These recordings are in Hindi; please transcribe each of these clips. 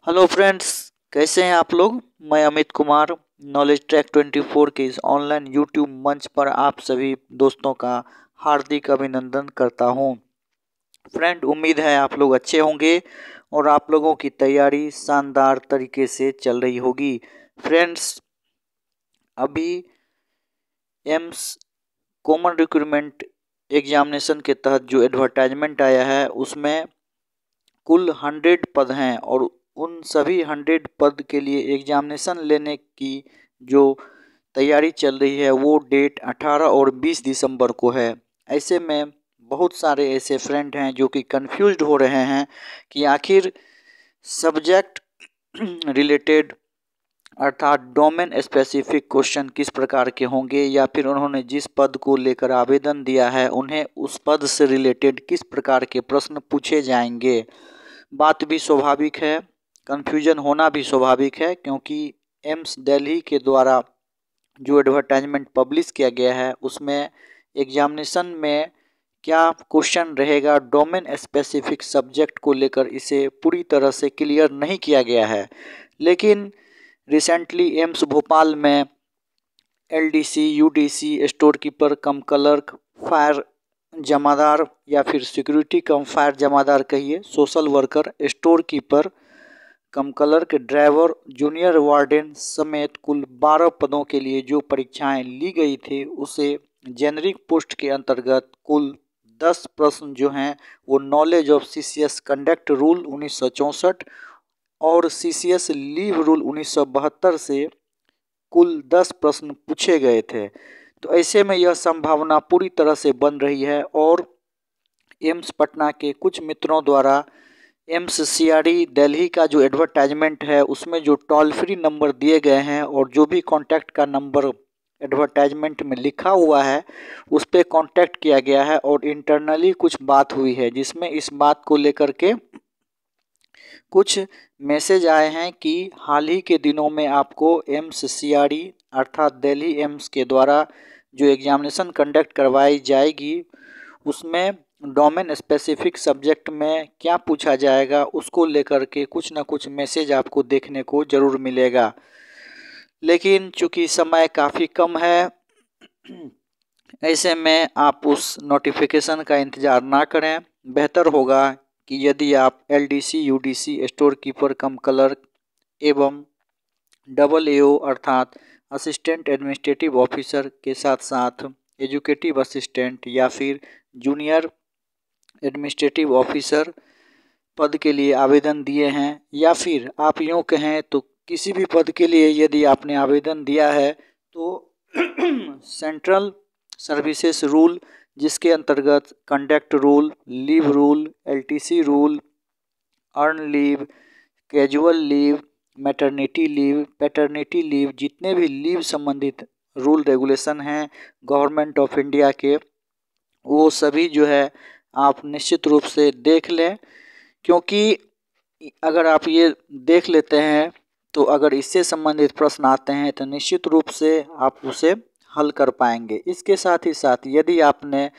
हेलो फ्रेंड्स, कैसे हैं आप लोग। मैं अमित कुमार नॉलेज ट्रैक 24 के इस ऑनलाइन यूट्यूब मंच पर आप सभी दोस्तों का हार्दिक अभिनंदन करता हूं। फ्रेंड, उम्मीद है आप लोग अच्छे होंगे और आप लोगों की तैयारी शानदार तरीके से चल रही होगी। फ्रेंड्स, अभी एम्स कॉमन रिक्रूटमेंट एग्जामिनेशन के तहत जो एडवर्टाइजमेंट आया है उसमें कुल 100 पद हैं और उन सभी 100 पद के लिए एग्जामिनेशन लेने की जो तैयारी चल रही है वो डेट 18 और 20 दिसंबर को है। ऐसे में बहुत सारे ऐसे फ्रेंड हैं जो कि कंफ्यूज्ड हो रहे हैं कि आखिर सब्जेक्ट रिलेटेड अर्थात डोमेन स्पेसिफिक क्वेश्चन किस प्रकार के होंगे या फिर उन्होंने जिस पद को लेकर आवेदन दिया है उन्हें उस पद से रिलेटेड किस प्रकार के प्रश्न पूछे जाएंगे। बात भी स्वाभाविक है, कन्फ्यूजन होना भी स्वाभाविक है, क्योंकि एम्स दिल्ली के द्वारा जो एडवर्टाइजमेंट पब्लिश किया गया है उसमें एग्जामिनेशन में क्या क्वेश्चन रहेगा डोमेन स्पेसिफिक सब्जेक्ट को लेकर इसे पूरी तरह से क्लियर नहीं किया गया है। लेकिन रिसेंटली एम्स भोपाल में एलडीसी, यूडीसी, स्टोर कीपर कम क्लर्क, फायर जमादार या फिर सिक्योरिटी कम फायर जमादार कहिए, सोशल वर्कर, स्टोर कीपर कम क्लर्क, ड्राइवर, जूनियर वार्डन समेत कुल 12 पदों के लिए जो परीक्षाएं ली गई थी उसे जेनरिक पोस्ट के अंतर्गत कुल 10 प्रश्न जो हैं वो knowledge of CCS conduct rule 1964 और सीसीएस लीव रूल 1972 से कुल 10 प्रश्न पूछे गए थे। तो ऐसे में यह संभावना पूरी तरह से बन रही है और एम्स पटना के कुछ मित्रों द्वारा एम्स सीआरई दिल्ली का जो एडवर्टाइजमेंट है उसमें जो टोल फ्री नंबर दिए गए हैं और जो भी कॉन्टैक्ट का नंबर एडवर्टाइजमेंट में लिखा हुआ है उस पर कॉन्टैक्ट किया गया है और इंटरनली कुछ बात हुई है जिसमें इस बात को लेकर के कुछ मैसेज आए हैं कि हाल ही के दिनों में आपको एम्स सीआरई अर्थात दिल्ली एम्स के द्वारा जो एग्जामिनेशन कंडक्ट करवाई जाएगी उसमें डोमेन स्पेसिफिक सब्जेक्ट में क्या पूछा जाएगा उसको लेकर के कुछ ना कुछ मैसेज आपको देखने को ज़रूर मिलेगा। लेकिन चूंकि समय काफ़ी कम है ऐसे में आप उस नोटिफिकेशन का इंतज़ार ना करें। बेहतर होगा कि यदि आप एलडीसी, यूडीसी, स्टोर कीपर कम क्लर्क एवं AAO अर्थात असिस्टेंट एडमिनिस्ट्रेटिव ऑफिसर के साथ साथ एजुकेटिव असिस्टेंट या फिर जूनियर एडमिनिस्ट्रेटिव ऑफिसर पद के लिए आवेदन दिए हैं या फिर आप यूँ कहें तो किसी भी पद के लिए यदि आपने आवेदन दिया है तो सेंट्रल सर्विसेज रूल जिसके अंतर्गत conduct rule, leave rule, LTC rule, earn leave, casual leave, maternity leave, paternity leave, जितने भी लीव संबंधित रूल रेगुलेशन हैं गवर्नमेंट ऑफ इंडिया के वो सभी जो है आप निश्चित रूप से देख लें, क्योंकि अगर आप ये देख लेते हैं तो अगर इससे संबंधित प्रश्न आते हैं तो निश्चित रूप से आप उसे हल कर पाएंगे। इसके साथ ही साथ यदि आपने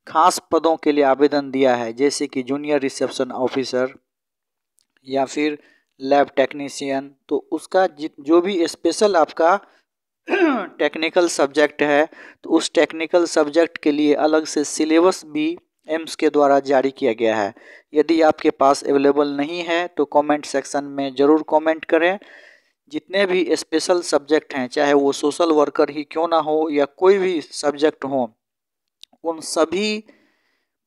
खास पदों के लिए आवेदन दिया है जैसे कि जूनियर रिसेप्शन ऑफिसर या फिर लैब टेक्नीशियन तो उसका जो भी स्पेशल आपका टेक्निकल सब्जेक्ट है तो उस टेक्निकल सब्जेक्ट के लिए अलग से सिलेबस भी एम्स के द्वारा जारी किया गया है। यदि आपके पास अवेलेबल नहीं है तो कमेंट सेक्शन में ज़रूर कमेंट करें। जितने भी स्पेशल सब्जेक्ट हैं चाहे वो सोशल वर्कर ही क्यों ना हो या कोई भी सब्जेक्ट हो उन सभी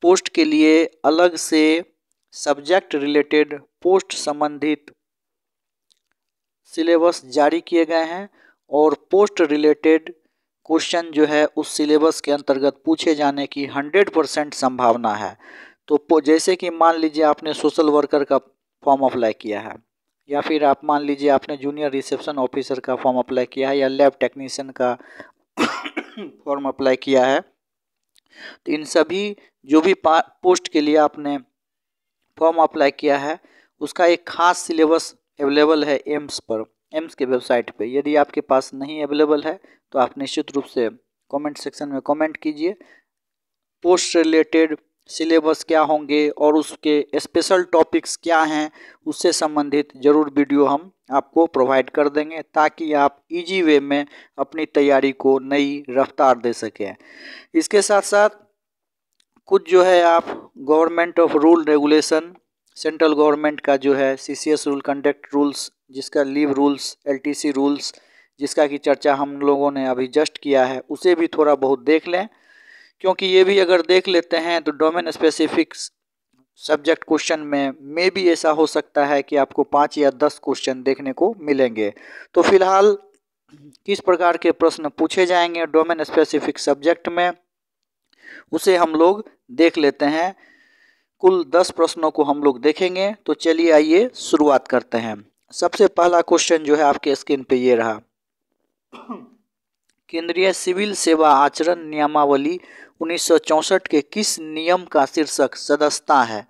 पोस्ट के लिए अलग से सब्जेक्ट रिलेटेड पोस्ट संबंधित सिलेबस जारी किए गए हैं और पोस्ट रिलेटेड क्वेश्चन जो है उस सिलेबस के अंतर्गत पूछे जाने की 100% संभावना है। तो जैसे कि मान लीजिए आपने सोशल वर्कर का फॉर्म अप्लाई किया है या फिर आप मान लीजिए आपने जूनियर रिसेप्शन ऑफिसर का फॉर्म अप्लाई किया है या लैब टेक्नीशियन का फॉर्म अप्लाई किया है तो इन सभी जो भी पोस्ट के लिए आपने फॉर्म अप्लाई किया है उसका एक खास सिलेबस अवेलेबल है एम्स पर, एम्स के वेबसाइट पे। यदि आपके पास नहीं अवेलेबल है तो आप निश्चित रूप से कमेंट सेक्शन में कमेंट कीजिए। पोस्ट रिलेटेड सिलेबस क्या होंगे और उसके स्पेशल टॉपिक्स क्या हैं, उससे संबंधित ज़रूर वीडियो हम आपको प्रोवाइड कर देंगे, ताकि आप इजी वे में अपनी तैयारी को नई रफ्तार दे सकें। इसके साथ साथ कुछ जो है आप government of rule regulation, central government का जो है CCS रूल, कंडक्ट रूल्स, जिसका लीव रूल्स, LTC रूल्स, जिसका की चर्चा हम लोगों ने अभी जस्ट किया है, उसे भी थोड़ा बहुत देख लें, क्योंकि ये भी अगर देख लेते हैं तो डोमेन स्पेसिफिक सब्जेक्ट क्वेश्चन में मे भी ऐसा हो सकता है कि आपको 5 या 10 क्वेश्चन देखने को मिलेंगे। तो फिलहाल किस प्रकार के प्रश्न पूछे जाएंगे डोमेन स्पेसिफिक सब्जेक्ट में, उसे हम लोग देख लेते हैं। कुल 10 प्रश्नों को हम लोग देखेंगे। तो चलिए आइए शुरुआत करते हैं। सबसे पहला क्वेश्चन जो है आपके स्क्रीन पे ये रहा, केंद्रीय सिविल सेवा आचरण नियमावली 1964 के किस नियम का शीर्षक सदस्यता है?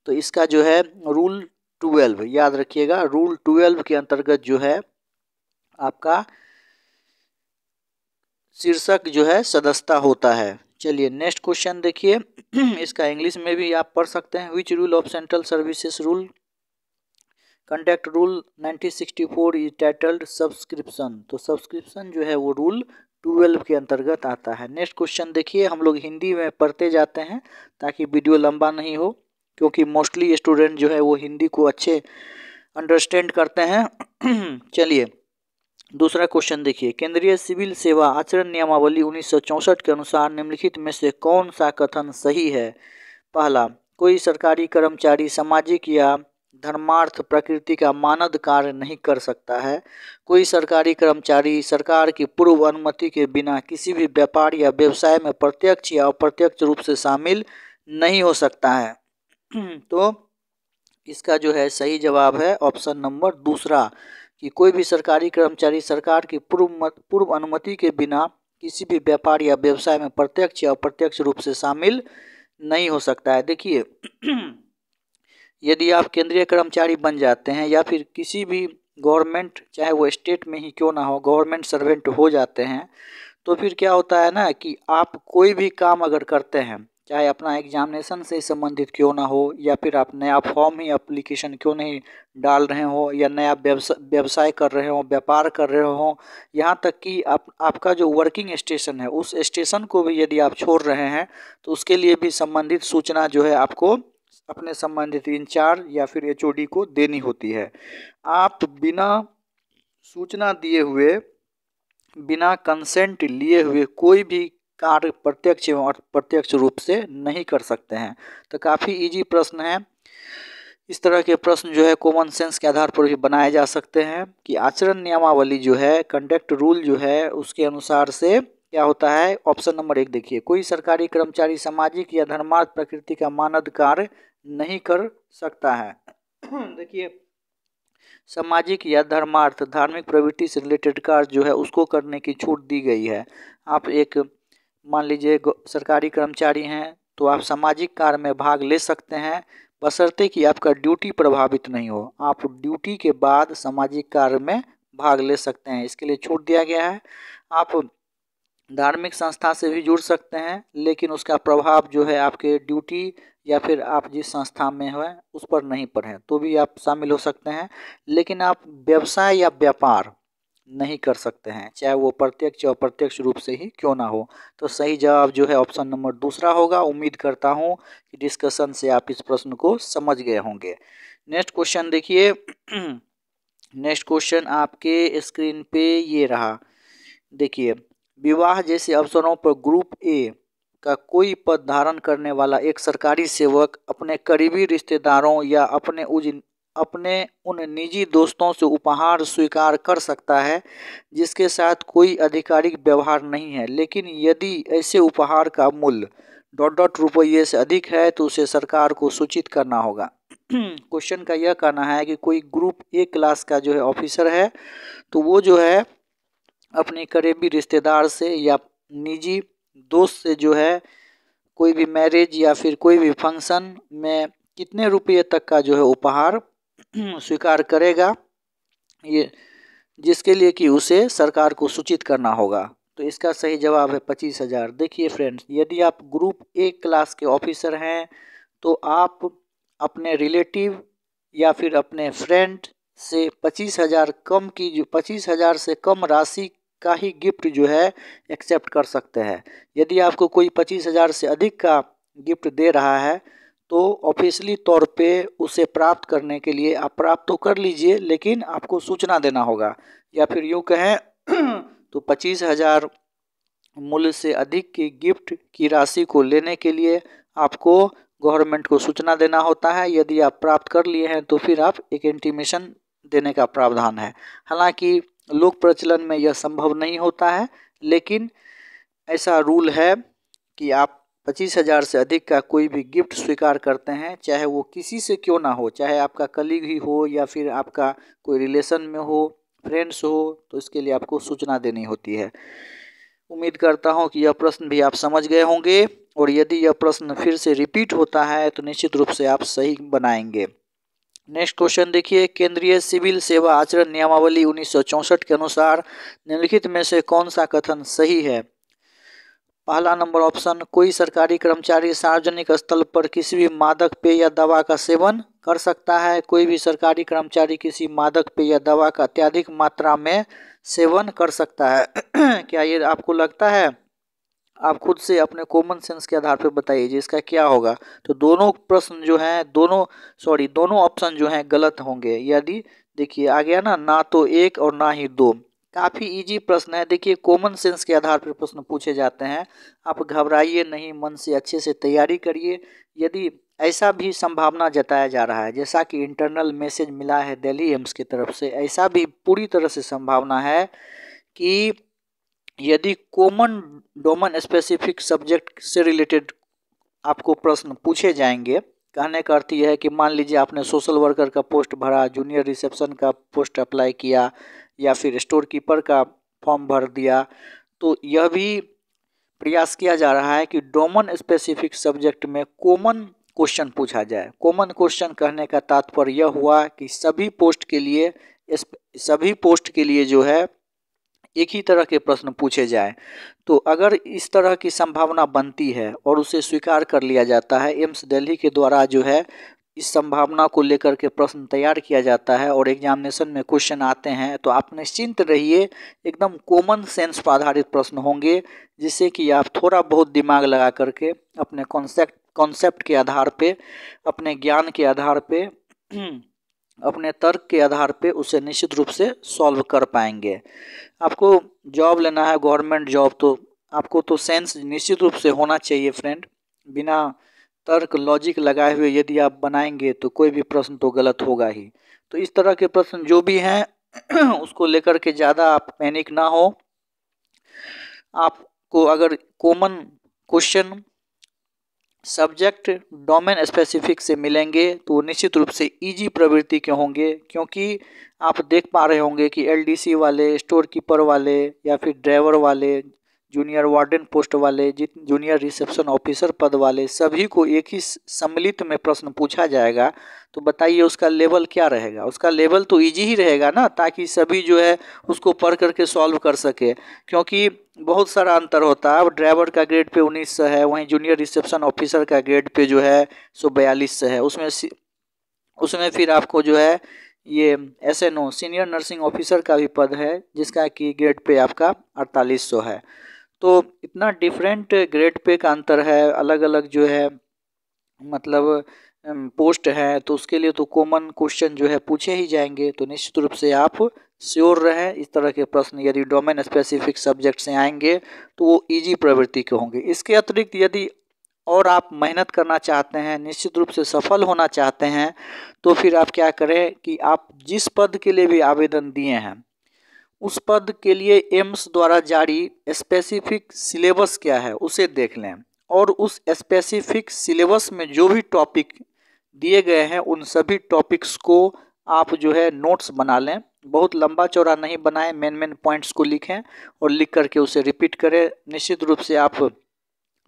तो इसका जो है रूल 12, याद रखिएगा, रूल 12 के अंतर्गत जो है आपका शीर्षक जो है सदस्यता होता है। चलिए नेक्स्ट क्वेश्चन देखिए, इसका इंग्लिश में भी आप पढ़ सकते हैं। Which rule of central services rule conduct rule 1964 is titled subscription. तो सब्सक्रिप्शन जो है वो रूल 12 के अंतर्गत आता है। नेक्स्ट क्वेश्चन देखिए, हम लोग हिंदी में पढ़ते जाते हैं ताकि वीडियो लंबा नहीं हो, क्योंकि मोस्टली स्टूडेंट जो है वो हिंदी को अच्छे अंडरस्टैंड करते हैं। चलिए दूसरा क्वेश्चन देखिए, केंद्रीय सिविल सेवा आचरण नियमावली 1964 के अनुसार निम्नलिखित में से कौन सा कथन सही है? पहला, कोई सरकारी कर्मचारी सामाजिक या धर्मार्थ प्रकृति का मानद कार्य नहीं कर सकता है। कोई सरकारी कर्मचारी सरकार की पूर्व अनुमति के बिना किसी भी व्यापार या व्यवसाय में प्रत्यक्ष या अप्रत्यक्ष रूप से शामिल नहीं हो सकता है। तो इसका जो है सही जवाब है ऑप्शन नंबर दूसरा, कि कोई भी सरकारी कर्मचारी सरकार की पूर्व अनुमति के बिना किसी भी व्यापार या व्यवसाय में प्रत्यक्ष या अप्रत्यक्ष रूप से शामिल नहीं हो सकता है। देखिए यदि आप केंद्रीय कर्मचारी बन जाते हैं या फिर किसी भी गवर्नमेंट, चाहे वो स्टेट में ही क्यों ना हो, गवर्नमेंट सर्वेंट हो जाते हैं, तो फिर क्या होता है ना कि आप कोई भी काम अगर करते हैं, चाहे अपना एग्जामिनेशन से संबंधित क्यों ना हो, या फिर आप नया फॉर्म ही एप्लीकेशन क्यों नहीं डाल रहे हो, या नया व्यवसाय कर रहे हो, व्यापार कर रहे हो, यहाँ तक कि आपका जो वर्किंग स्टेशन है उस स्टेशन को भी यदि आप छोड़ रहे हैं, तो उसके लिए भी संबंधित सूचना जो है आपको अपने संबंधित इंचार्ज या फिर HOD को देनी होती है। आप बिना सूचना दिए हुए, बिना कंसेंट लिए हुए कोई भी कार्य प्रत्यक्ष एवं अप्रत्यक्ष रूप से नहीं कर सकते हैं। तो काफ़ी इजी प्रश्न है। इस तरह के प्रश्न जो है कॉमन सेंस के आधार पर भी बनाए जा सकते हैं कि आचरण नियमावली जो है, कंडक्ट रूल जो है, उसके अनुसार से क्या होता है। ऑप्शन नंबर 1 देखिए, कोई सरकारी कर्मचारी सामाजिक या धर्मार्थ प्रकृति का मानद कार्य नहीं कर सकता है। देखिए सामाजिक या धर्मार्थ, धार्मिक प्रवृत्ति से रिलेटेड कार्य जो है उसको करने की छूट दी गई है। आप एक मान लीजिए सरकारी कर्मचारी हैं, तो आप सामाजिक कार्य में भाग ले सकते हैं, बशर्ते कि आपका ड्यूटी प्रभावित नहीं हो। आप ड्यूटी के बाद सामाजिक कार्य में भाग ले सकते हैं, इसके लिए छूट दिया गया है। आप धार्मिक संस्था से भी जुड़ सकते हैं, लेकिन उसका प्रभाव जो है आपके ड्यूटी या फिर आप जिस संस्था में हैं उस पर नहीं पड़े, तो भी आप शामिल हो सकते हैं। लेकिन आप व्यवसाय या व्यापार नहीं कर सकते हैं, चाहे वो प्रत्यक्ष या अप्रत्यक्ष रूप से ही क्यों ना हो। तो सही जवाब जो है ऑप्शन नंबर दूसरा होगा। उम्मीद करता हूँ कि डिस्कशन से आप इस प्रश्न को समझ गए होंगे। नेक्स्ट क्वेश्चन देखिए, नेक्स्ट क्वेश्चन आपके स्क्रीन पे ये रहा। देखिए, विवाह जैसे अवसरों पर ग्रुप ए का कोई पद धारण करने वाला एक सरकारी सेवक अपने करीबी रिश्तेदारों या अपने उन निजी दोस्तों से उपहार स्वीकार कर सकता है जिसके साथ कोई आधिकारिक व्यवहार नहीं है, लेकिन यदि ऐसे उपहार का मूल्य ... रुपये से अधिक है तो उसे सरकार को सूचित करना होगा। क्वेश्चन का यह कहना है कि कोई ग्रुप ए क्लास का जो है ऑफिसर है, तो वो जो है अपने करीबी रिश्तेदार से या निजी दोस्त से जो है कोई भी मैरिज या फिर कोई भी फंक्शन में कितने रुपये तक का जो है उपहार स्वीकार करेगा, ये जिसके लिए कि उसे सरकार को सूचित करना होगा। तो इसका सही जवाब है 25,000। देखिए फ्रेंड्स, यदि आप ग्रुप ए क्लास के ऑफिसर हैं तो आप अपने रिलेटिव या फिर अपने फ्रेंड से 25,000 कम की, जो 25,000 से कम राशि का ही गिफ्ट जो है एक्सेप्ट कर सकते हैं। यदि आपको कोई 25,000 से अधिक का गिफ्ट दे रहा है तो ऑफिशियली तौर पे उसे प्राप्त करने के लिए आप प्राप्त तो कर लीजिए, लेकिन आपको सूचना देना होगा। या फिर यूँ कहें तो 25,000 मूल्य से अधिक की गिफ्ट की राशि को लेने के लिए आपको गवर्नमेंट को सूचना देना होता है। यदि आप प्राप्त कर लिए हैं तो फिर आप एक इंटीमेशन देने का प्रावधान है। हालांकि लोक प्रचलन में यह संभव नहीं होता है, लेकिन ऐसा रूल है कि आप 25,000 से अधिक का कोई भी गिफ्ट स्वीकार करते हैं, चाहे वो किसी से क्यों ना हो, चाहे आपका कलीग ही हो या फिर आपका कोई रिलेशन में हो, फ्रेंड्स हो, तो इसके लिए आपको सूचना देनी होती है। उम्मीद करता हूं कि यह प्रश्न भी आप समझ गए होंगे, और यदि यह प्रश्न फिर से रिपीट होता है तो निश्चित रूप से आप सही बनाएंगे। नेक्स्ट क्वेश्चन देखिए, केंद्रीय सिविल सेवा आचरण नियमावली 1964 के अनुसार निम्नलिखित में से कौन सा कथन सही है? पहला नंबर ऑप्शन, कोई सरकारी कर्मचारी सार्वजनिक स्थल पर किसी भी मादक पेय या दवा का सेवन कर सकता है। कोई भी सरकारी कर्मचारी किसी मादक पेय या दवा का अत्यधिक मात्रा में सेवन कर सकता है। क्या ये आपको लगता है? आप खुद से अपने कॉमन सेंस के आधार पर बताइए जी, इसका क्या होगा। तो दोनों प्रश्न जो हैं, दोनों ऑप्शन जो हैं गलत होंगे। यदि देखिए आ गया ना तो एक और ना ही दो। काफ़ी इजी प्रश्न है। देखिए कॉमन सेंस के आधार पर प्रश्न पूछे जाते हैं, आप घबराइए नहीं, मन से अच्छे से तैयारी करिए। यदि ऐसा भी संभावना जताया जा रहा है, जैसा कि इंटरनल मैसेज मिला है दिल्ली एम्स की तरफ से, ऐसा भी पूरी तरह से संभावना है कि यदि कॉमन डोमेन स्पेसिफिक सब्जेक्ट से रिलेटेड आपको प्रश्न पूछे जाएंगे, कहने का अर्थ यह है कि मान लीजिए आपने सोशल वर्कर का पोस्ट भरा, जूनियर रिसेप्शन का पोस्ट अप्लाई किया या फिर स्टोर कीपर का फॉर्म भर दिया, तो यह भी प्रयास किया जा रहा है कि डोमेन स्पेसिफिक सब्जेक्ट में कॉमन क्वेश्चन पूछा जाए। कॉमन क्वेश्चन कहने का तात्पर्य यह हुआ कि सभी पोस्ट के लिए जो है एक ही तरह के प्रश्न पूछे जाएं। तो अगर इस तरह की संभावना बनती है और उसे स्वीकार कर लिया जाता है, एम्स दिल्ली के द्वारा जो है इस संभावना को लेकर के प्रश्न तैयार किया जाता है और एग्जामिनेशन में क्वेश्चन आते हैं, तो आप निश्चिंत रहिए, एकदम कॉमन सेंस पर आधारित प्रश्न होंगे, जिससे कि आप थोड़ा बहुत दिमाग लगा करके अपने कॉन्सेप्ट के आधार पे, अपने ज्ञान के आधार पे, अपने तर्क के आधार पे उसे निश्चित रूप से सॉल्व कर पाएंगे। आपको जॉब लेना है, गवर्नमेंट जॉब, तो आपको तो सेंस निश्चित रूप से होना चाहिए फ्रेंड। बिना तर्क लॉजिक लगाए हुए यदि आप बनाएंगे तो कोई भी प्रश्न तो गलत होगा ही। तो इस तरह के प्रश्न जो भी हैं उसको लेकर के ज़्यादा आप पैनिक ना हो। आपको अगर common question subject domain specific से मिलेंगे तो निश्चित रूप से इजी प्रवृत्ति के होंगे, क्योंकि आप देख पा रहे होंगे कि एलडीसी वाले, स्टोर कीपर वाले या फिर ड्राइवर वाले, जूनियर वार्डन पोस्ट वाले, जूनियर रिसेप्शन ऑफिसर पद वाले, सभी को एक ही सम्मिलित में प्रश्न पूछा जाएगा। तो बताइए उसका लेवल क्या रहेगा? उसका लेवल तो इजी ही रहेगा ना, ताकि सभी जो है उसको पढ़ करके सॉल्व कर सके, क्योंकि बहुत सारा अंतर होता है। अब ड्राइवर का ग्रेड पे 1900 है, वहीं जूनियर रिसेप्शन ऑफिसर का ग्रेड पे जो है 142 है। उसमें फिर आपको जो है ये SNO सीनियर नर्सिंग ऑफिसर का भी पद है, जिसका कि ग्रेड पे आपका 4800 है। तो इतना डिफरेंट ग्रेड पे का अंतर है, अलग अलग जो है मतलब पोस्ट है, तो उसके लिए तो कॉमन क्वेश्चन जो है पूछे ही जाएंगे। तो निश्चित रूप से आप श्योर रहें, इस तरह के प्रश्न यदि डोमेन स्पेसिफिक सब्जेक्ट से आएंगे तो वो इजी प्रवृत्ति के होंगे। इसके अतिरिक्त यदि और आप मेहनत करना चाहते हैं, निश्चित रूप से सफल होना चाहते हैं, तो फिर आप क्या करें कि आप जिस पद के लिए भी आवेदन दिए हैं उस पद के लिए एम्स द्वारा जारी स्पेसिफिक सिलेबस क्या है उसे देख लें, और उस स्पेसिफिक सिलेबस में जो भी टॉपिक दिए गए हैं उन सभी टॉपिक्स को आप जो है नोट्स बना लें। बहुत लंबा चौड़ा नहीं बनाएं, मेन पॉइंट्स को लिखें और लिख करके उसे रिपीट करें। निश्चित रूप से आप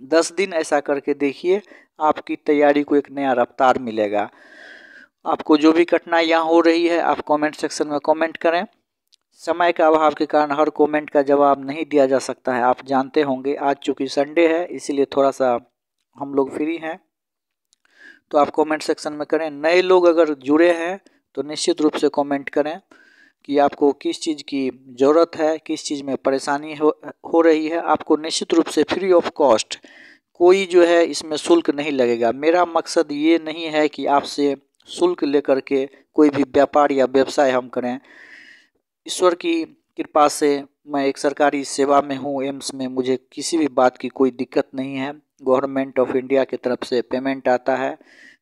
10 दिन ऐसा करके देखिए, आपकी तैयारी को एक नया रफ्तार मिलेगा। आपको जो भी कठिनाइयाँ हो रही है आप कमेंट सेक्शन में कमेंट करें। समय का अभाव के कारण हर कमेंट का जवाब नहीं दिया जा सकता है, आप जानते होंगे। आज चूँकि संडे है इसीलिए थोड़ा सा हम लोग फ्री हैं, तो आप कमेंट सेक्शन में करें। नए लोग अगर जुड़े हैं तो निश्चित रूप से कमेंट करें कि आपको किस चीज़ की ज़रूरत है, किस चीज़ में परेशानी हो रही है। आपको निश्चित रूप से फ्री ऑफ कॉस्ट, कोई जो है इसमें शुल्क नहीं लगेगा। मेरा मकसद ये नहीं है कि आपसे शुल्क लेकर के कोई भी व्यापार या व्यवसाय हम करें। ईश्वर की कृपा से मैं एक सरकारी सेवा में हूँ, एम्स में, मुझे किसी भी बात की कोई दिक्कत नहीं है। गवर्नमेंट ऑफ इंडिया की तरफ से पेमेंट आता है,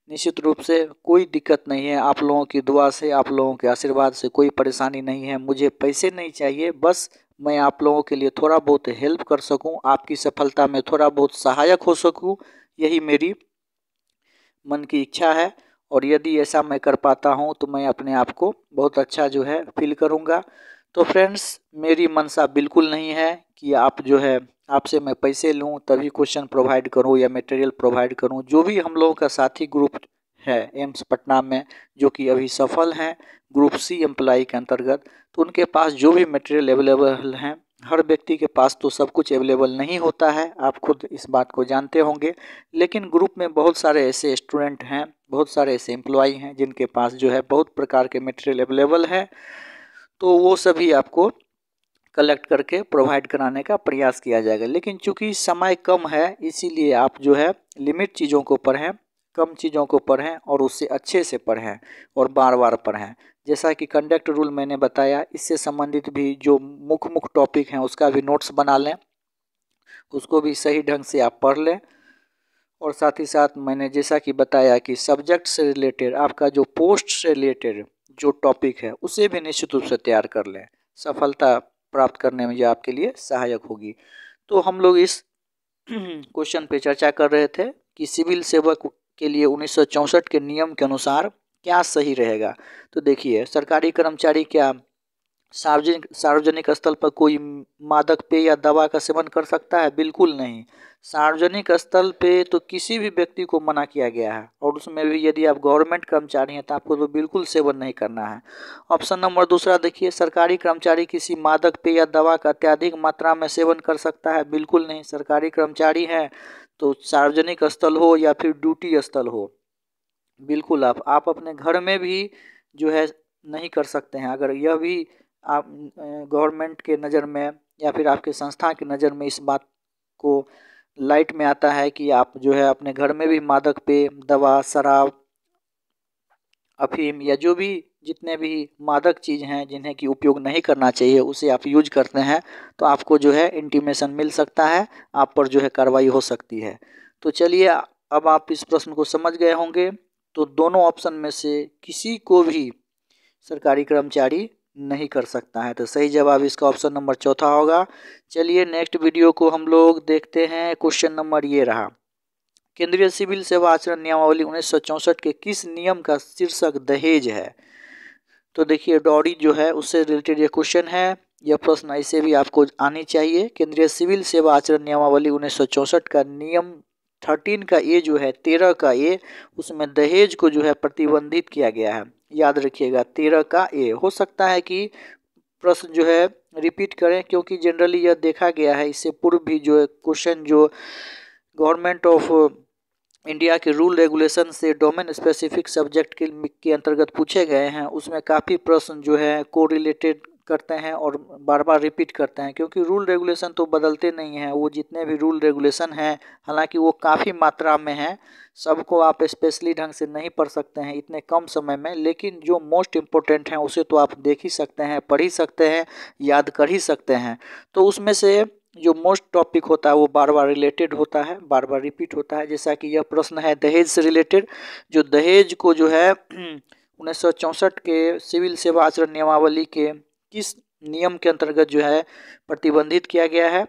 निश्चित रूप से कोई दिक्कत नहीं है। आप लोगों की दुआ से, आप लोगों के आशीर्वाद से कोई परेशानी नहीं है। मुझे पैसे नहीं चाहिए, बस मैं आप लोगों के लिए थोड़ा बहुत हेल्प कर सकूं, आपकी सफलता में थोड़ा बहुत सहायक हो सकूं, यही मेरी मन की इच्छा है। और यदि ऐसा मैं कर पाता हूं तो मैं अपने आप को बहुत अच्छा जो है फील करूंगा। तो फ्रेंड्स, मेरी मंशा बिल्कुल नहीं है कि आप जो है आपसे मैं पैसे लूं तभी क्वेश्चन प्रोवाइड करूं या मटेरियल प्रोवाइड करूं। जो भी हम लोगों का साथी ग्रुप है एम्स पटना में, जो कि अभी सफल हैं ग्रुप सी एम्प्लॉई के अंतर्गत, तो उनके पास जो भी मटेरियल अवेलेबल हैं, हर व्यक्ति के पास तो सब कुछ अवेलेबल नहीं होता है, आप खुद इस बात को जानते होंगे। लेकिन ग्रुप में बहुत सारे ऐसे स्टूडेंट हैं, बहुत सारे ऐसे एम्प्लॉई हैं जिनके पास जो है बहुत प्रकार के मटेरियल अवेलेबल है, तो वो सभी आपको कलेक्ट करके प्रोवाइड कराने का प्रयास किया जाएगा। लेकिन चूंकि समय कम है इसीलिए आप जो है लिमिट चीज़ों को पढ़ें, कम चीज़ों को पढ़ें और उससे अच्छे से पढ़ें और बार बार पढ़ें। जैसा कि कंडक्ट रूल मैंने बताया, इससे संबंधित भी जो मुख्य टॉपिक हैं उसका भी नोट्स बना लें, उसको भी सही ढंग से आप पढ़ लें। और साथ ही साथ मैंने जैसा कि बताया कि सब्जेक्ट से रिलेटेड, आपका जो पोस्ट से रिलेटेड जो टॉपिक है उसे भी निश्चित रूप से तैयार कर लें। सफलता प्राप्त करने में यह आपके लिए सहायक होगी। तो हम लोग इस क्वेश्चन पे चर्चा कर रहे थे कि सिविल सेवक के लिए 1964 के नियम के अनुसार क्या सही रहेगा। तो देखिए, सरकारी कर्मचारी क्या सार्वजनिक स्थल पर कोई मादक पेय या दवा का सेवन कर सकता है? बिल्कुल नहीं। सार्वजनिक स्थल पे तो किसी भी व्यक्ति को मना किया गया है, और उसमें भी यदि आप गवर्नमेंट कर्मचारी हैं तो आपको तो बिल्कुल सेवन नहीं करना है। ऑप्शन नंबर दूसरा देखिए, सरकारी कर्मचारी किसी मादक पेय या दवा का अत्यधिक मात्रा में सेवन कर सकता है? बिल्कुल नहीं। सरकारी कर्मचारी है तो सार्वजनिक स्थल हो या फिर ड्यूटी स्थल हो, बिल्कुल आप अपने घर में भी जो है नहीं कर सकते हैं। अगर यह भी आप गवर्नमेंट के नज़र में या फिर आपके संस्था की नज़र में इस बात को लाइट में आता है कि आप जो है अपने घर में भी मादक पेय, दवा, शराब, अफीम या जो भी जितने भी मादक चीज़ हैं जिन्हें कि उपयोग नहीं करना चाहिए उसे आप यूज करते हैं, तो आपको जो है इंटीमेशन मिल सकता है, आप पर जो है कार्रवाई हो सकती है। तो चलिए, अब आप इस प्रश्न को समझ गए होंगे। तो दोनों ऑप्शन में से किसी को भी सरकारी कर्मचारी नहीं कर सकता है, तो सही जवाब इसका ऑप्शन नंबर चौथा होगा। चलिए नेक्स्ट वीडियो को हम लोग देखते हैं। क्वेश्चन नंबर ये रहा, केंद्रीय सिविल सेवा आचरण नियमावली 1964 के किस नियम का शीर्षक दहेज है? तो देखिए, डॉरी जो है उससे रिलेटेड ये क्वेश्चन है। यह प्रश्न ऐसे भी आपको आनी चाहिए। केंद्रीय सिविल सेवा आचरण नियमावली 1964 का नियम 13 का ए जो है, 13 का ए, उसमें दहेज को जो है प्रतिबंधित किया गया है। याद रखिएगा, 13 का ए। हो सकता है कि प्रश्न जो है रिपीट करें, क्योंकि जनरली यह देखा गया है, इससे पूर्व भी जो है क्वेश्चन जो गवर्नमेंट ऑफ इंडिया के रूल रेगुलेशन से डोमेन स्पेसिफिक सब्जेक्ट के अंतर्गत पूछे गए हैं, उसमें काफ़ी प्रश्न जो है को रिलेटेड करते हैं और बार बार रिपीट करते हैं, क्योंकि रूल रेगुलेशन तो बदलते नहीं हैं। वो जितने भी रूल रेगुलेशन हैं, हालांकि वो काफ़ी मात्रा में हैं, सबको आप स्पेशली ढंग से नहीं पढ़ सकते हैं इतने कम समय में, लेकिन जो मोस्ट इम्पोर्टेंट हैं उसे तो आप देख ही सकते हैं, पढ़ ही सकते हैं, याद कर ही सकते हैं। तो उसमें से जो मोस्ट टॉपिक होता है वो बार बार रिलेटेड होता है, बार बार रिपीट होता है। जैसा कि यह प्रश्न है दहेज से रिलेटेड, जो दहेज को जो है 1964 के सिविल सेवा आचरण नियमावली के किस नियम के अंतर्गत जो है प्रतिबंधित किया गया है?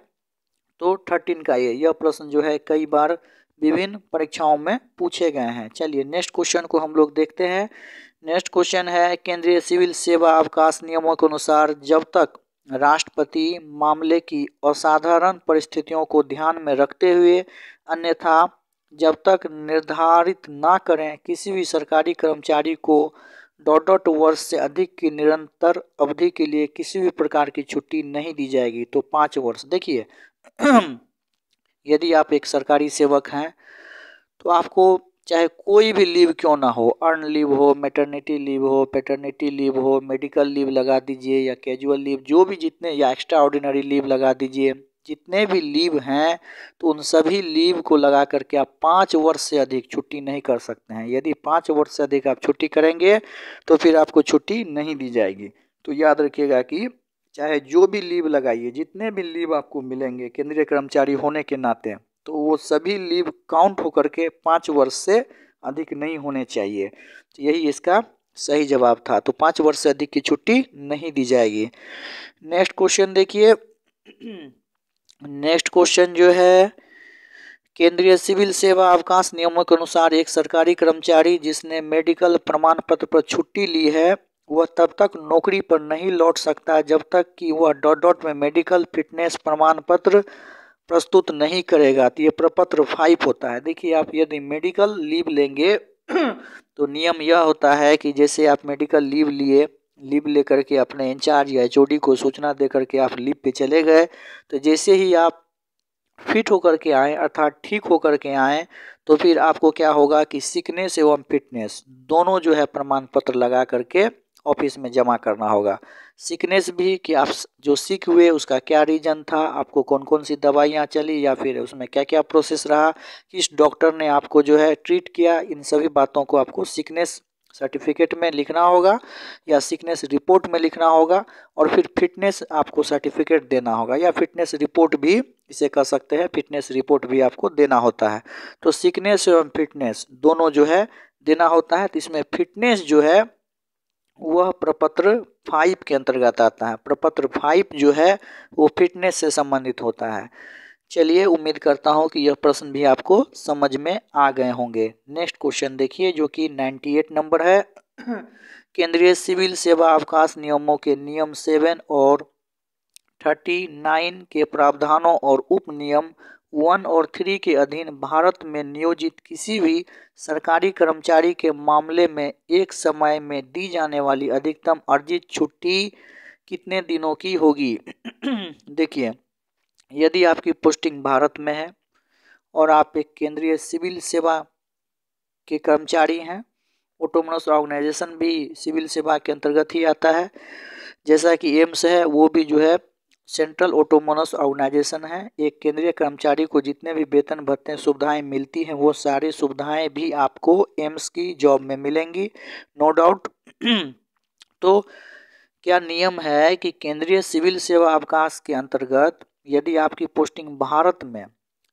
तो 13 का यह प्रश्न जो है कई बार विभिन्न परीक्षाओं में पूछे गए हैं। चलिए नेक्स्ट क्वेश्चन को हम लोग देखते हैं। नेक्स्ट क्वेश्चन है, केंद्रीय सिविल सेवा अवकाश नियमों के अनुसार जब तक राष्ट्रपति मामले की असाधारण परिस्थितियों को ध्यान में रखते हुए अन्यथा जब तक निर्धारित ना करें, किसी भी सरकारी कर्मचारी को डॉट डॉट वर्ष से अधिक की निरंतर अवधि के लिए किसी भी प्रकार की छुट्टी नहीं दी जाएगी। तो 5 वर्ष। देखिए यदि आप एक सरकारी सेवक हैं तो आपको चाहे कोई भी लीव क्यों ना हो, अर्न लीव हो, मैटरनिटी लीव हो, पैटर्निटी लीव हो, मेडिकल लीव लगा दीजिए या कैजुअल लीव, जो भी जितने, या एक्स्ट्रा ऑर्डिनरी लीव लगा दीजिए, जितने भी लीव हैं तो उन सभी लीव को लगा करके आप 5 वर्ष से अधिक छुट्टी नहीं कर सकते हैं। यदि 5 वर्ष से अधिक आप छुट्टी करेंगे तो फिर आपको छुट्टी नहीं दी जाएगी। तो याद रखिएगा कि चाहे जो भी लीव लगाइए, जितने भी लीव आपको मिलेंगे केंद्रीय कर्मचारी होने के नाते, तो वो सभी लीव काउंट होकर के 5 वर्ष से अधिक नहीं होने चाहिए। तो यही इसका सही जवाब था। तो 5 वर्ष से अधिक की छुट्टी नहीं दी जाएगी। नेक्स्ट क्वेश्चन देखिए। नेक्स्ट क्वेश्चन जो है, केंद्रीय सिविल सेवा अवकाश नियमों के अनुसार एक सरकारी कर्मचारी जिसने मेडिकल प्रमाण पत्र पर छुट्टी ली है वह तब तक नौकरी पर नहीं लौट सकता जब तक कि वह डॉट डॉट में मेडिकल फिटनेस प्रमाण पत्र प्रस्तुत नहीं करेगा। तो ये प्रपत्र 5 होता है। देखिए आप यदि मेडिकल लीव लेंगे तो नियम यह होता है कि जैसे आप मेडिकल लीव लिए, लीव लेकर के अपने इंचार्ज या एचओडी को सूचना दे करके आप लीव पे चले गए, तो जैसे ही आप फिट होकर के आए अर्थात ठीक होकर के आए तो फिर आपको क्या होगा कि सिकनेस एवं फिटनेस दोनों जो है प्रमाण पत्र लगा करके ऑफिस में जमा करना होगा। सिकनेस भी कि आप जो सिक हुए उसका क्या रीजन था, आपको कौन कौन सी दवाइयाँ चली या फिर उसमें क्या क्या प्रोसेस रहा, किस डॉक्टर ने आपको जो है ट्रीट किया, इन सभी बातों को आपको सिकनेस सर्टिफिकेट में लिखना होगा या सिकनेस रिपोर्ट में लिखना होगा। और फिर फिटनेस आपको सर्टिफिकेट देना होगा या फिटनेस रिपोर्ट भी इसे कह सकते हैं, फिटनेस रिपोर्ट भी आपको देना होता है। तो सिकनेस एवं फिटनेस दोनों जो है देना होता है। तो इसमें फिटनेस जो है वह प्रपत्र 5 के अंतर्गत आता है। प्रपत्र 5 जो है वो फिटनेस से संबंधित होता है। चलिए उम्मीद करता हूँ कि यह प्रश्न भी आपको समझ में आ गए होंगे। नेक्स्ट क्वेश्चन देखिए जो कि 98 नंबर है। केंद्रीय सिविल सेवा अवकाश नियमों के नियम 7 और 39 के प्रावधानों और उप नियम 1 और 3 के अधीन भारत में नियोजित किसी भी सरकारी कर्मचारी के मामले में एक समय में दी जाने वाली अधिकतम अर्जित छुट्टी कितने दिनों की होगी। देखिए यदि आपकी पोस्टिंग भारत में है और आप एक केंद्रीय सिविल सेवा के कर्मचारी हैं, ऑटोनोमस ऑर्गेनाइजेशन भी सिविल सेवा के अंतर्गत ही आता है, जैसा कि एम्स है वो भी जो है सेंट्रल ऑटोनोमस ऑर्गेनाइजेशन है। एक केंद्रीय कर्मचारी को जितने भी वेतन भत्ते सुविधाएं मिलती हैं वो सारी सुविधाएं भी आपको एम्स की जॉब में मिलेंगी, नो डाउट। तो क्या नियम है कि केंद्रीय सिविल सेवा अवकाश के अंतर्गत यदि आपकी पोस्टिंग भारत में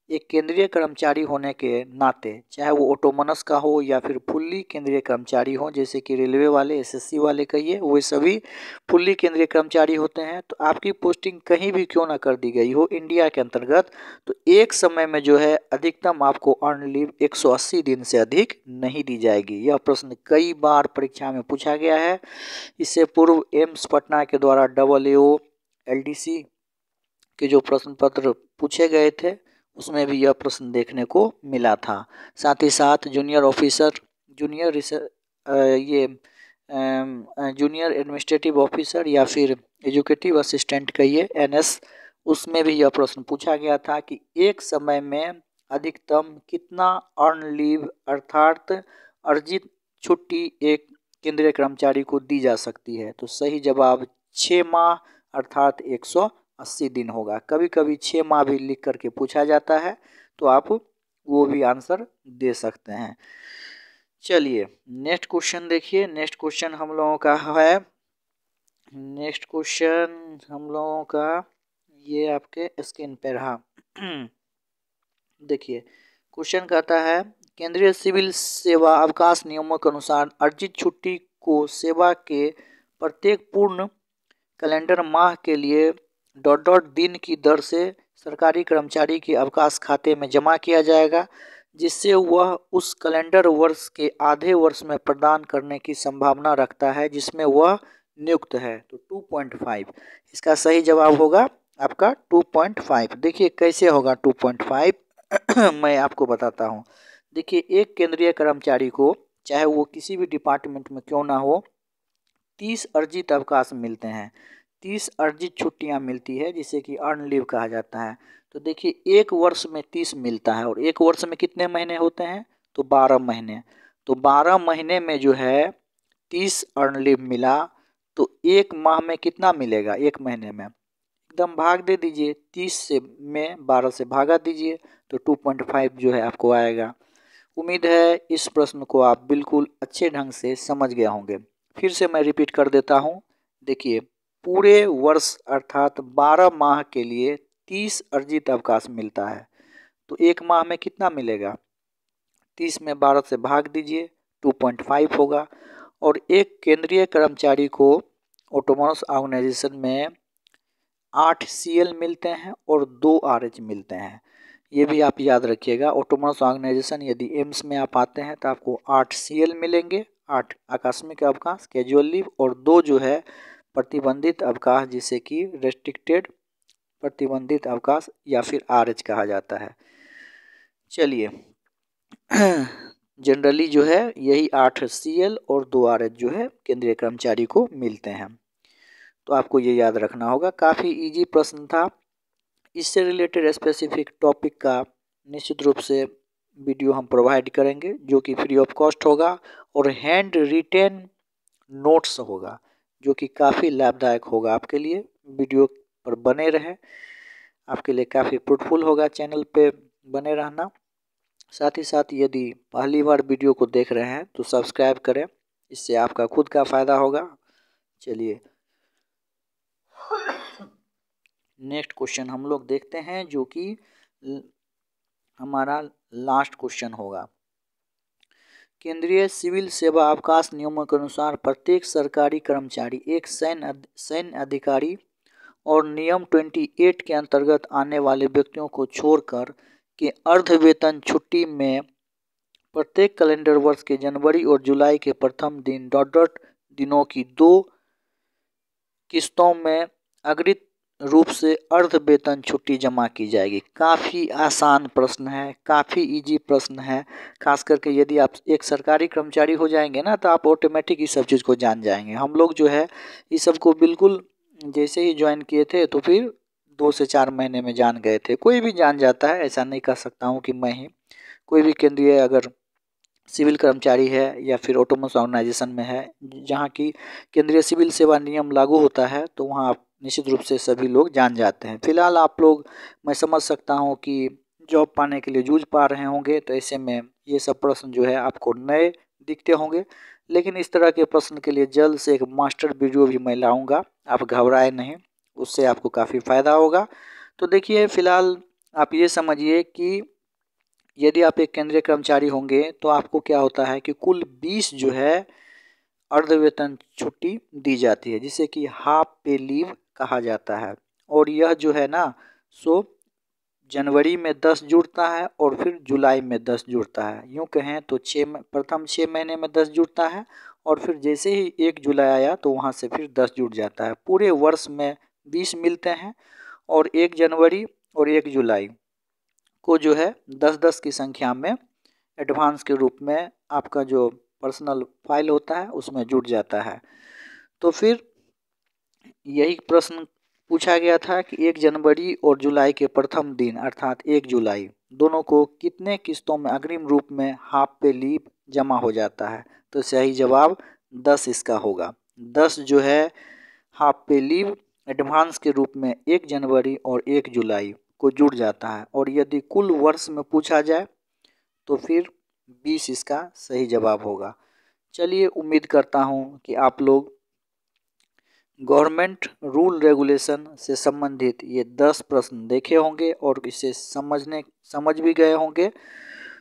एक केंद्रीय कर्मचारी होने के नाते, चाहे वो ऑटोनोमस का हो या फिर फुल्ली केंद्रीय कर्मचारी हो, जैसे कि रेलवे वाले, एसएससी वाले कहिए, वो सभी फुल्ली केंद्रीय कर्मचारी होते हैं, तो आपकी पोस्टिंग कहीं भी क्यों ना कर दी गई हो इंडिया के अंतर्गत, तो एक समय में जो है अधिकतम आपको अर्न लीव 180 दिन से अधिक नहीं दी जाएगी। यह प्रश्न कई बार परीक्षा में पूछा गया है। इससे पूर्व एम्स पटना के द्वारा AAO LDC के जो प्रश्न पत्र पूछे गए थे उसमें भी यह प्रश्न देखने को मिला था। साथ ही साथ junior officer, junior administrative officer या फिर एजुकेटिव असिस्टेंट कहिए NS, उसमें भी यह प्रश्न पूछा गया था कि एक समय में अधिकतम कितना अर्न लीव अर्थात अर्जित छुट्टी एक केंद्रीय कर्मचारी को दी जा सकती है। तो सही जवाब 6 माह अर्थात 180 दिन होगा। कभी कभी 6 माह भी लिख करके पूछा जाता है तो आप वो भी आंसर दे सकते हैं। चलिए नेक्स्ट क्वेश्चन देखिए। नेक्स्ट क्वेश्चन हम लोगों का है, नेक्स्ट क्वेश्चन हम लोगों का ये आपके स्क्रीन पर रहा। देखिए क्वेश्चन कहता है केंद्रीय सिविल सेवा अवकाश नियमों के अनुसार अर्जित छुट्टी को सेवा के प्रत्येक पूर्ण कैलेंडर माह के लिए डॉट डॉट दिन की दर से सरकारी कर्मचारी के अवकाश खाते में जमा किया जाएगा, जिससे वह उस कैलेंडर वर्ष के आधे वर्ष में प्रदान करने की संभावना रखता है जिसमें वह नियुक्त है। तो 2.5 इसका सही जवाब होगा आपका 2.5। देखिए कैसे होगा 2.5 मैं आपको बताता हूँ। देखिए एक केंद्रीय कर्मचारी को चाहे वो किसी भी डिपार्टमेंट में क्यों ना हो, 30 अर्जित अवकाश मिलते हैं, 30 अर्जित छुट्टियां मिलती है जिसे कि अर्न लीव कहा जाता है। तो देखिए एक वर्ष में 30 मिलता है और एक वर्ष में कितने महीने होते हैं, तो 12 महीने। तो 12 महीने में जो है 30 अर्न लीव मिला, तो एक माह में कितना मिलेगा, एक महीने में एकदम भाग दे दीजिए, 30 से में 12 से भागा दीजिए तो 2.5 जो है आपको आएगा। उम्मीद है इस प्रश्न को आप बिल्कुल अच्छे ढंग से समझ गए होंगे। फिर से मैं रिपीट कर देता हूँ। देखिए पूरे वर्ष अर्थात 12 माह के लिए 30 अर्जित अवकाश मिलता है, तो एक माह में कितना मिलेगा, 30 में 12 से भाग दीजिए 2.5 होगा। और एक केंद्रीय कर्मचारी को ऑटोनोमस ऑर्गेनाइजेशन में 8 CL मिलते हैं और 2 RH मिलते हैं। ये भी आप याद रखिएगा, ऑटोनोमस ऑर्गेनाइजेशन यदि एम्स में आप आते हैं तो आपको 8 CL मिलेंगे, 8 आकस्मिक अवकाश कैजुअल लीव, और 2 जो है प्रतिबंधित अवकाश जिसे कि रेस्ट्रिक्टेड प्रतिबंधित अवकाश या फिर RH कहा जाता है। चलिए जनरली जो है यही 8 CL और 2 RH जो है केंद्रीय कर्मचारी को मिलते हैं, तो आपको ये याद रखना होगा। काफ़ी इजी प्रश्न था। इससे रिलेटेड स्पेसिफिक टॉपिक का निश्चित रूप से वीडियो हम प्रोवाइड करेंगे जो कि फ्री ऑफ कॉस्ट होगा और हैंड रिटेन नोट्स होगा जो कि काफ़ी लाभदायक होगा आपके लिए। वीडियो पर बने रहें, आपके लिए काफ़ी फ्रूटफुल होगा, चैनल पे बने रहना। साथ ही साथ यदि पहली बार वीडियो को देख रहे हैं तो सब्सक्राइब करें, इससे आपका खुद का फ़ायदा होगा। चलिए नेक्स्ट क्वेश्चन हम लोग देखते हैं जो कि हमारा लास्ट क्वेश्चन होगा। केंद्रीय सिविल सेवा अवकाश नियमों के अनुसार प्रत्येक सरकारी कर्मचारी एक सैन्य अधिकारी और नियम 28 के अंतर्गत आने वाले व्यक्तियों को छोड़कर के अर्ध वेतन छुट्टी में प्रत्येक कैलेंडर वर्ष के जनवरी और जुलाई के प्रथम दिन ... दिनों की 2 किस्तों में अग्रिम रूप से अर्ध वेतन छुट्टी जमा की जाएगी। काफ़ी आसान प्रश्न है, काफ़ी इजी प्रश्न है। खास करके यदि आप एक सरकारी कर्मचारी हो जाएंगे ना तो आप ऑटोमेटिक इस सब चीज़ को जान जाएंगे। हम लोग जो है इस सब को बिल्कुल जैसे ही ज्वाइन किए थे तो फिर 2 से 4 महीने में जान गए थे। कोई भी जान जाता है, ऐसा नहीं कह सकता हूँ कि मैं ही। कोई भी केंद्रीय अगर सिविल कर्मचारी है या फिर ऑटोनोमस ऑर्गेनाइजेशन में है जहाँ की केंद्रीय सिविल सेवा नियम लागू होता है तो वहाँ आप निश्चित रूप से सभी लोग जान जाते हैं। फिलहाल आप लोग, मैं समझ सकता हूँ कि जॉब पाने के लिए जूझ पा रहे होंगे, तो ऐसे में ये सब प्रश्न जो है आपको नए दिखते होंगे। लेकिन इस तरह के प्रश्न के लिए जल्द से एक मास्टर वीडियो भी मैं लाऊंगा, आप घबराए नहीं, उससे आपको काफ़ी फ़ायदा होगा। तो देखिए फ़िलहाल आप ये समझिए कि यदि आप एक केंद्रीय कर्मचारी होंगे तो आपको क्या होता है कि कुल 20 जो है अर्धवेतन छुट्टी दी जाती है जिसे कि हाफ पे लीव कहा जाता है। और यह जो है ना सो जनवरी में 10 जुड़ता है और फिर जुलाई में 10 जुड़ता है। यूँ कहें तो प्रथम 6 महीने में 10 जुड़ता है और फिर जैसे ही 1 जुलाई आया तो वहाँ से फिर 10 जुड़ जाता है। पूरे वर्ष में 20 मिलते हैं और 1 जनवरी और 1 जुलाई को जो है 10-10 की संख्या में एडवांस के रूप में आपका जो पर्सनल फाइल होता है उसमें जुड़ जाता है। तो फिर यही प्रश्न पूछा गया था कि 1 जनवरी और जुलाई के प्रथम दिन अर्थात 1 जुलाई दोनों को कितने किस्तों में अग्रिम रूप में हाफ पे लीव जमा हो जाता है। तो सही जवाब 10 इसका होगा। 10 जो है हाफ पे लीव एडवांस के रूप में 1 जनवरी और 1 जुलाई को जुड़ जाता है। और यदि कुल वर्ष में पूछा जाए तो फिर 20 इसका सही जवाब होगा। चलिए उम्मीद करता हूँ कि आप लोग गवर्नमेंट रूल रेगुलेशन से संबंधित ये 10 प्रश्न देखे होंगे और इसे समझ भी गए होंगे।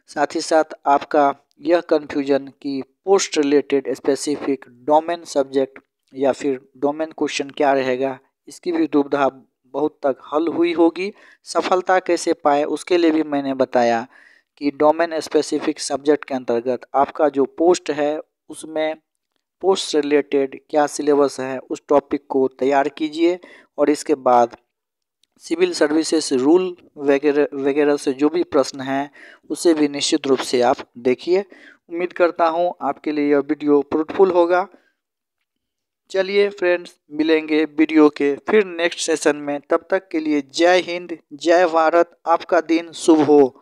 साथ ही साथ आपका यह कन्फ्यूजन कि post related specific domain subject या फिर डोमेन क्वेश्चन क्या रहेगा, इसकी भी दुविधा बहुत तक हल हुई होगी। सफलता कैसे पाए उसके लिए भी मैंने बताया कि डोमेन स्पेसिफिक सब्जेक्ट के अंतर्गत आपका जो पोस्ट है उसमें पोस्ट से रिलेटेड क्या सिलेबस है उस टॉपिक को तैयार कीजिए और इसके बाद सिविल सर्विसेज रूल वगैरह से जो भी प्रश्न हैं उसे भी निश्चित रूप से आप देखिए। उम्मीद करता हूँ आपके लिए यह वीडियो फ्रूटफुल होगा। चलिए फ्रेंड्स, मिलेंगे वीडियो के फिर नेक्स्ट सेशन में। तब तक के लिए जय हिंद, जय भारत। आपका दिन शुभ हो।